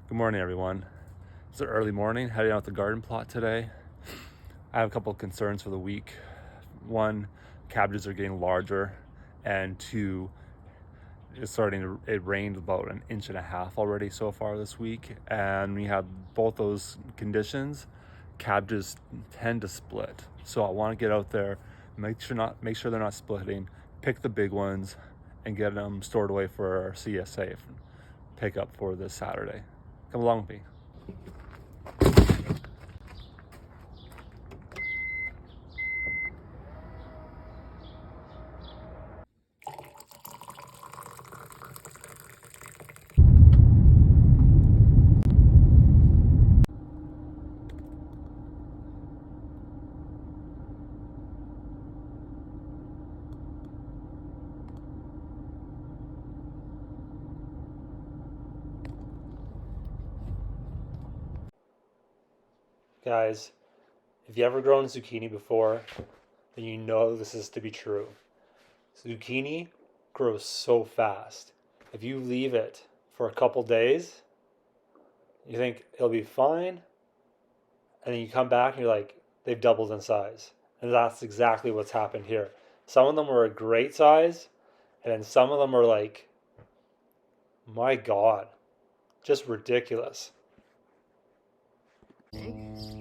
Good morning, everyone. It's an early morning, heading out the garden plot today. I have a couple of concerns for the week. One, cabbages are getting larger, and two, it rained about 1.5 inches already so far this week. And when you have both those conditions, cabbages tend to split. So I want to get out there, make sure they're not splitting, pick the big ones, and get them stored away for our CSA pickup for this Saturday. Come along with me. Guys, if you ever grown zucchini before, then you know this is to be true. Zucchini grows so fast. If you leave it for a couple days, you think it'll be fine, and then you come back and you're like, they've doubled in size. And that's exactly what's happened here. Some of them were a great size, and then some of them are like, my God, just ridiculous.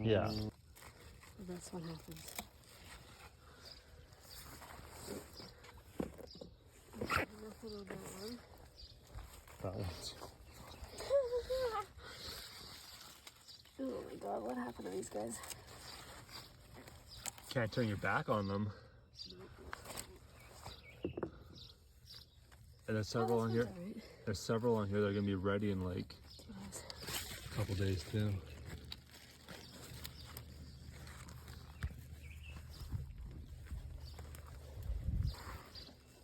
Yeah. That's what happens. Nothing on that one. That one's... Oh my God, what happened to these guys? Can't turn your back on them. And there's several on here. Right. There's several on here that are gonna be ready in like a couple days too.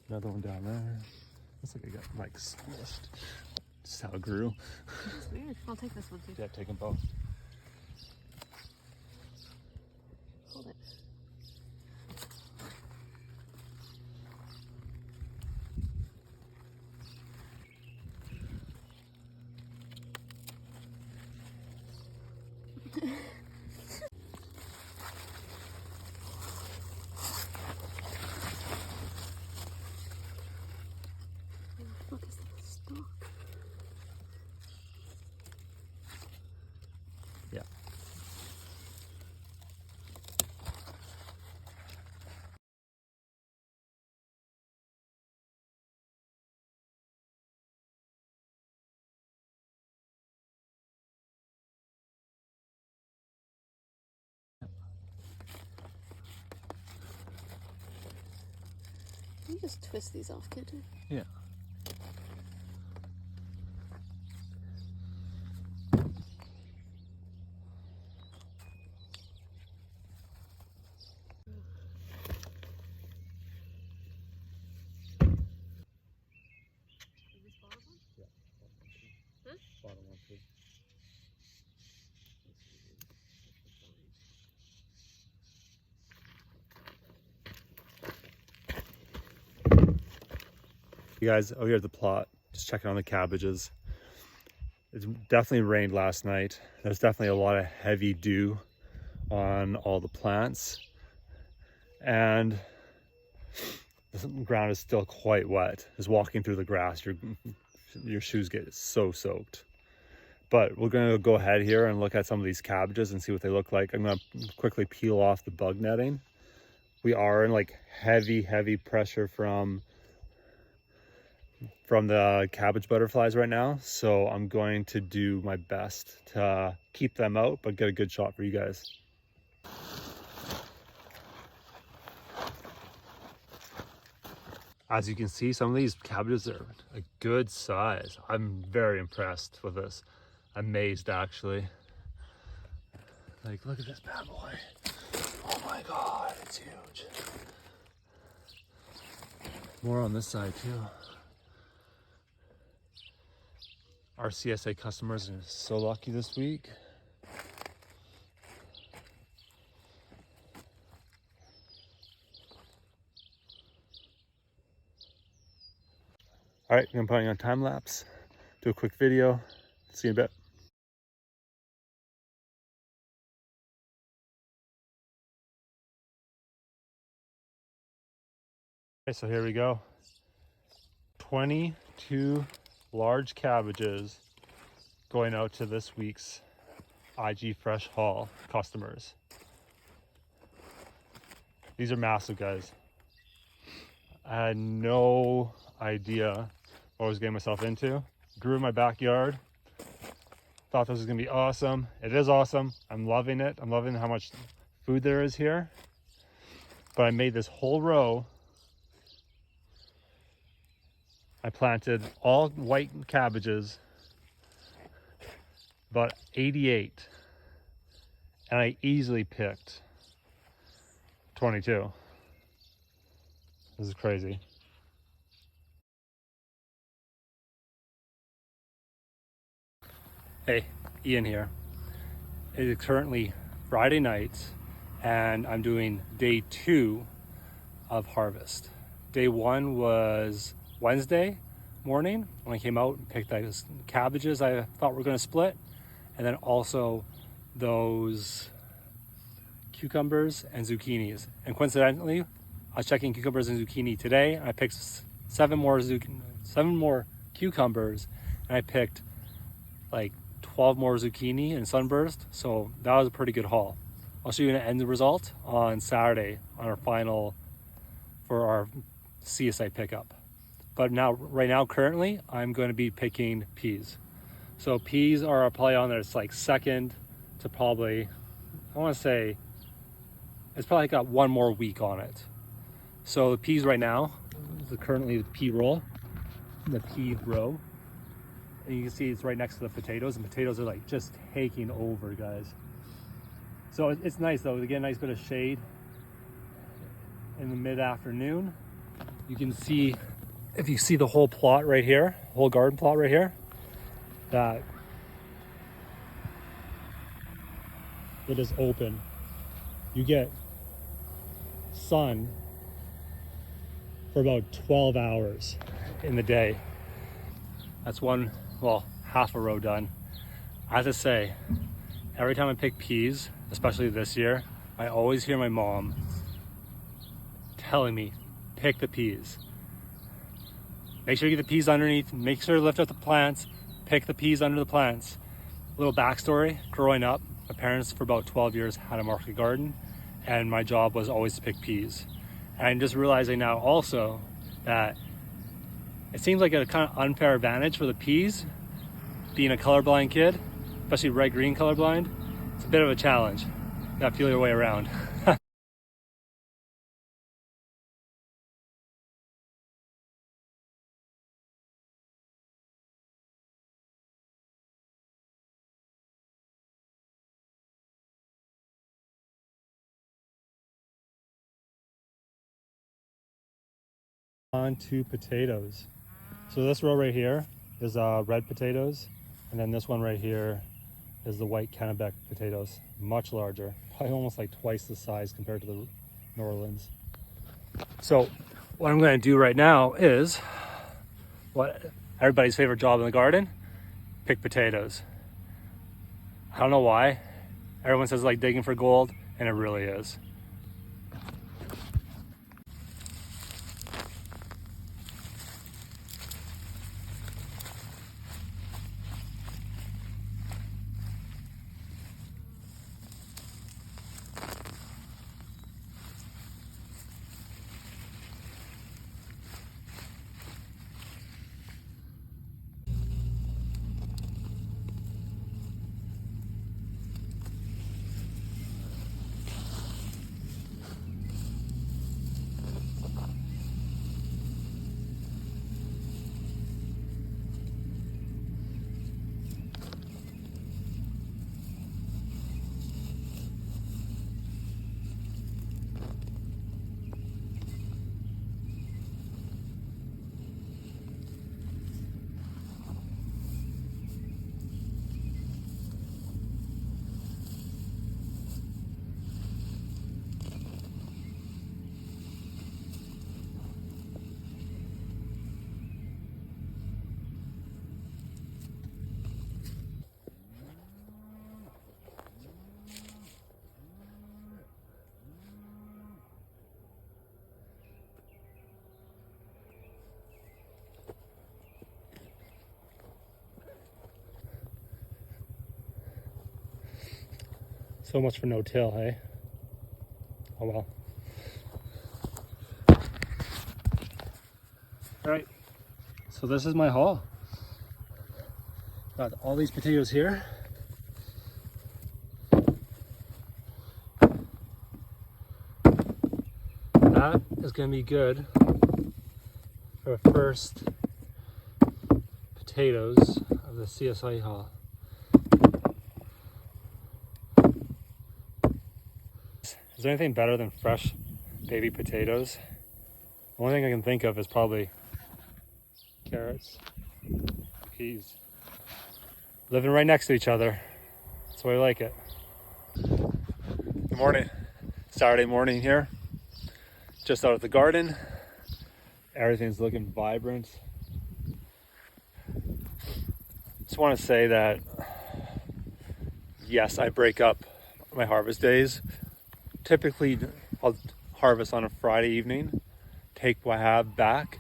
Another one down there. Looks like it got like smushed. Just how it grew. That's weird. I'll take this one too. Yeah, take them both. Hold it. Look, is that a stalk? Yeah. You just twist these off, can't you? Yeah. Is this bottom one? Yeah. Huh? Bottom one too. You guys, oh, here's the plot. Just checking on the cabbages. It's definitely rained last night. There's definitely a lot of heavy dew on all the plants. And the ground is still quite wet. Just walking through the grass, your shoes get so soaked. But we're gonna go ahead here and look at some of these cabbages and see what they look like. I'm gonna quickly peel off the bug netting. We are in like heavy pressure from the cabbage butterflies right now. So I'm going to do my best to keep them out, but get a good shot for you guys. As you can see, some of these cabbages are a good size. I'm very impressed with this. Amazed, actually. Like, look at this bad boy. Oh my God, it's huge. More on this side too. Our CSA customers are so lucky this week. All right, I'm putting on time lapse, do a quick video. See you in a bit. Okay, so here we go. 22 large cabbages going out to this week's IG Fresh Haul customers. These are massive, guys. I had no idea what I was getting myself into. Grew in my backyard. Thought this was gonna be awesome. It is awesome. I'm loving it. I'm loving how much food there is here. But I made this whole row. I planted all white cabbages, about 88, and I easily picked 22. This is crazy. Hey, Ian here. It is currently Friday night, and I'm doing day 2 of harvest. Day 1 was Wednesday morning when I came out and picked those cabbages I thought were going to split, and then also those cucumbers and zucchinis. And coincidentally, I was checking cucumbers and zucchini today, and I picked 7 more cucumbers, and I picked like 12 more zucchini and sunburst. So that was a pretty good haul. I'll show you an end result on Saturday on our final for our CSA pickup. But right now, currently, I'm going to be picking peas. So peas are probably on there. It's like second to probably, I want to say, it's probably got 1 more week on it. So the peas right now, currently the pea roll, the pea row. And you can see it's right next to the potatoes, and potatoes are like just taking over, guys. So it's nice though, to get a nice bit of shade in the mid-afternoon. You can see, if you see the whole plot right here, whole garden plot right here, that it is open. You get sun for about 12 hours in the day. That's half a row done. I have to say, every time I pick peas, especially this year, I always hear my mom telling me, pick the peas. Make sure you get the peas underneath, make sure to lift up the plants, pick the peas under the plants. A little backstory, growing up, my parents for about 12 years had a market garden, and my job was always to pick peas. And I'm just realizing now also that it seems like a kind of unfair advantage for the peas, being a colorblind kid, especially red-green colorblind. It's a bit of a challenge. You gotta feel your way around. On to potatoes. So this row right here is red potatoes, and then this one right here is the white Cabbage potatoes, much larger, probably almost like twice the size compared to the New Orleans. So what I'm going to do right now is what everybody's favorite job in the garden, pick potatoes. I don't know why. Everyone says like digging for gold, and it really is. So much for no till, hey? Oh well. Alright, so this is my haul. Got all these potatoes here. That is going to be good for first potatoes of the CSA haul. Is there anything better than fresh baby potatoes? The only thing I can think of is probably carrots, peas. Living right next to each other. That's why I like it. Good morning. Saturday morning here. Just out of the garden. Everything's looking vibrant. Just want to say that, yes, I break up my harvest days. Typically, I'll harvest on a Friday evening, take what I have back,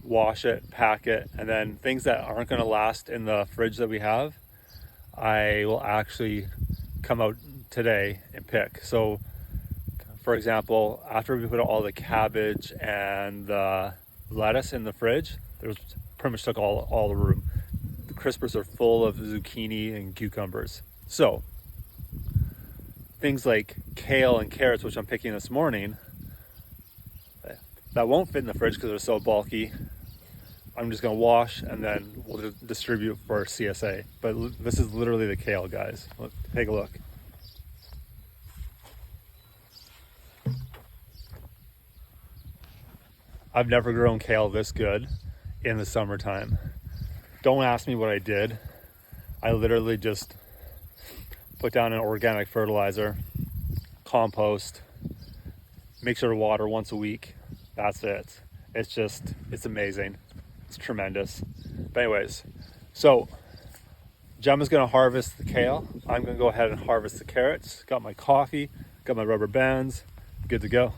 wash it, pack it, and then things that aren't going to last in the fridge that we have, I will actually come out today and pick. So, for example, after we put all the cabbage and the lettuce in the fridge, there was pretty much took all the room. The crispers are full of zucchini and cucumbers. So, things like kale and carrots, which I'm picking this morning, that won't fit in the fridge because they're so bulky. I'm just gonna wash and then we'll distribute for CSA. But this is literally the kale, guys. Take a look. I've never grown kale this good in the summertime. Don't ask me what I did. I literally just put down an organic fertilizer, compost, make sure to water once a week. That's it. It's amazing. It's tremendous. But anyways, so Gemma's gonna harvest the kale. I'm gonna go ahead and harvest the carrots. Got my coffee, got my rubber bands, good to go.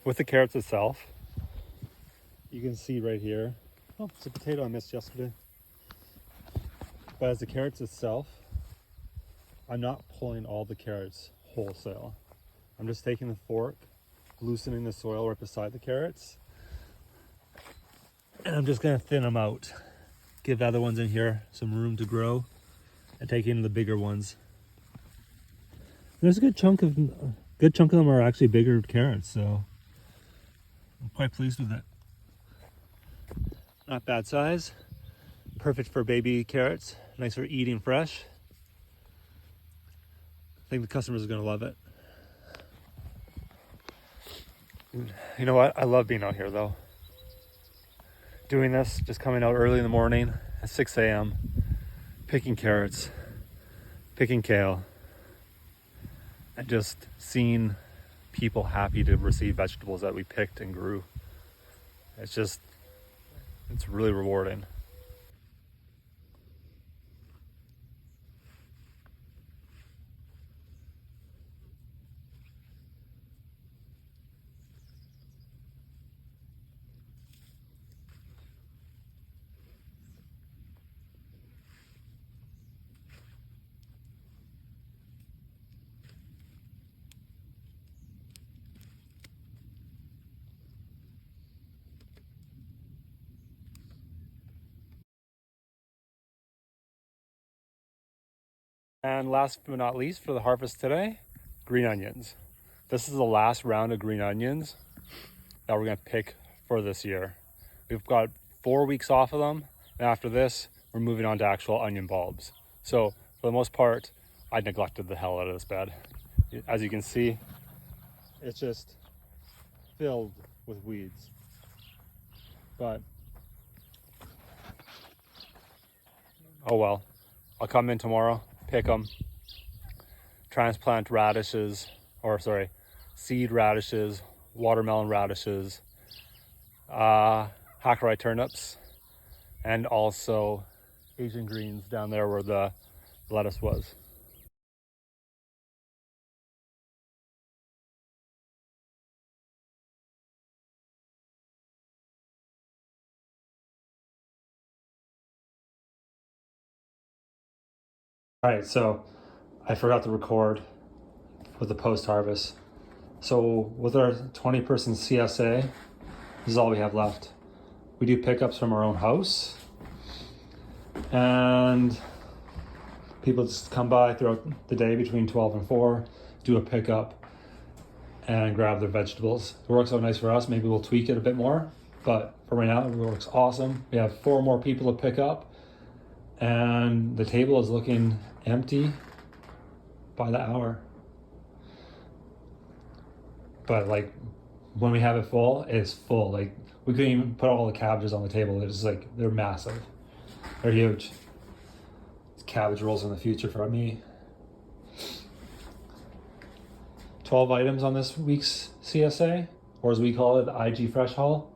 With the carrots itself, you can see right here, oh, it's a potato I missed yesterday. But as the carrots itself, I'm not pulling all the carrots wholesale. I'm just taking the fork, loosening the soil right beside the carrots, and I'm just gonna thin them out. Give the other ones in here some room to grow, and taking the bigger ones. There's a good chunk of them are actually bigger carrots, so I'm quite pleased with it. Not bad size. Perfect for baby carrots. Nice for eating fresh. I think the customers are gonna love it. You know what? I love being out here though. Doing this, just coming out early in the morning at 6 a.m., picking carrots, picking kale, and just seeing people happy to receive vegetables that we picked and grew. It's really rewarding. And last but not least for the harvest today, green onions. This is the last round of green onions that we're gonna pick for this year. We've got 4 weeks off of them, and after this, we're moving on to actual onion bulbs. So for the most part, I neglected the hell out of this bed. As you can see, it's just filled with weeds. But, oh well. I'll come in tomorrow, pick them, transplant seed radishes, watermelon radishes, Hackaway turnips, and also Asian greens down there where the lettuce was. All right, so I forgot to record with the post-harvest. So with our 20-person CSA, this is all we have left. We do pickups from our own house, and people just come by throughout the day between 12 and 4, do a pickup, and grab their vegetables. It works out nice for us. Maybe we'll tweak it a bit more, but for right now, it works awesome. We have 4 more people to pick up, and the table is looking empty by the hour. But like when we have it full, it's full. Like we couldn't even put all the cabbages on the table. It's like they're massive. They're huge. It's cabbage rolls in the future for me. 12 items on this week's CSA, or as we call it, the IG Fresh Haul.